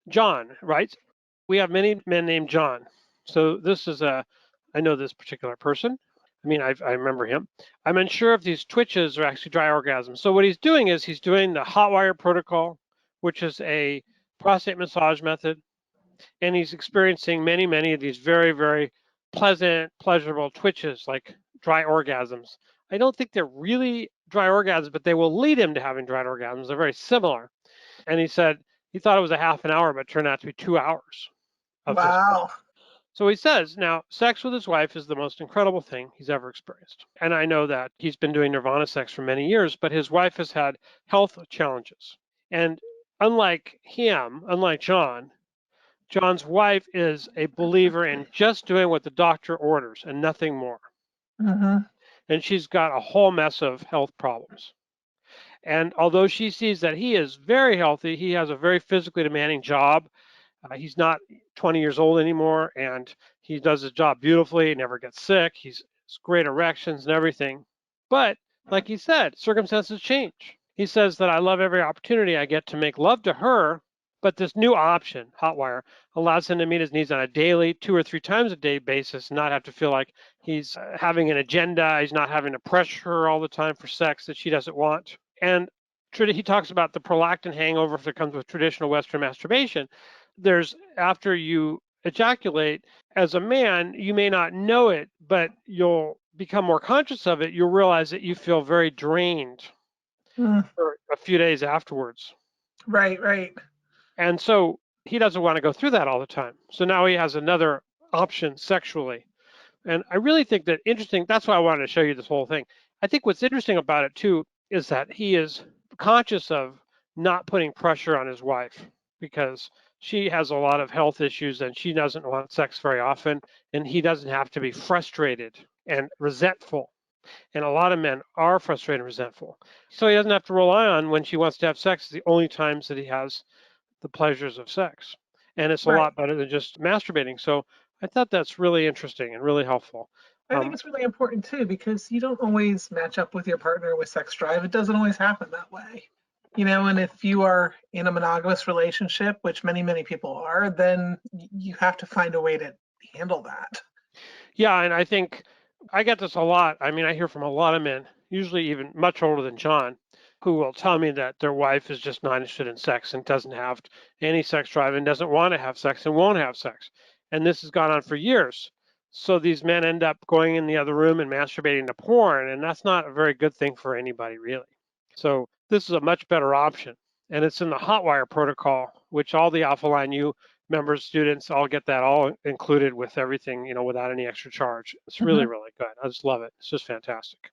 John, right? We have many men named John. So this is I know this particular person. I mean, I remember him. I'm unsure if these twitches are actually dry orgasms. So what he's doing is he's doing the Hotwire Protocol, which is a prostate massage method, and he's experiencing many, many of these very, very pleasant, pleasurable twitches, like dry orgasms. I don't think they're really dry orgasms, but they will lead him to having dry orgasms. They're very similar. And he said he thought it was a half an hour, but it turned out to be 2 hours of just. Wow. So he says now, sex with his wife is the most incredible thing he's ever experienced. And I know that he's been doing nirvana sex for many years, but his wife has had health challenges. And unlike him, unlike John's wife is a believer in just doing what the doctor orders and nothing more. Hmm. And she's got a whole mess of health problems. And although she sees that he is very healthy, he has a very physically demanding job. He's not 20 years old anymore, and he does his job beautifully. He never gets sick. He's great erections and everything. But like he said, circumstances change. He says that I love every opportunity I get to make love to her, but this new option, Hotwire, allows him to meet his needs on a daily, 2 or 3 times a day basis, and not have to feel like he's having an agenda. He's not having to pressure her all the time for sex that she doesn't want. And he talks about the prolactin hangover that comes with traditional Western masturbation. There's after you ejaculate, as a man, you may not know it, but you'll become more conscious of it. You'll realize that you feel very drained Mm. for a few days afterwards. Right, right. And so he doesn't want to go through that all the time. So now he has another option sexually. And I really think that interesting, that's why I wanted to show you this whole thing. I think what's interesting about it too is that he is conscious of not putting pressure on his wife because she has a lot of health issues and she doesn't want sex very often. And he doesn't have to be frustrated and resentful. And a lot of men are frustrated and resentful. So he doesn't have to rely on when she wants to have sex, the only times that he has the pleasures of sex. And it's a Right. lot better than just masturbating. So I thought that's really interesting and really helpful. I think it's really important too because you don't always match up with your partner with sex drive. It doesn't always happen that way. And if you are in a monogamous relationship, which many, many people are, then you have to find a way to handle that. Yeah, and I think I get this a lot. I mean, I hear from a lot of men, usually even much older than John, who will tell me that their wife is just not interested in sex and doesn't have any sex drive and doesn't want to have sex and won't have sex. And this has gone on for years. So these men end up going in the other room and masturbating to porn, and that's not a very good thing for anybody, really. So this is a much better option. And it's in the Hotwire protocol, which all the Alpha Line U members, students all get that all included with everything, without any extra charge. It's really, Mhm. really good. I just love it. It's just fantastic.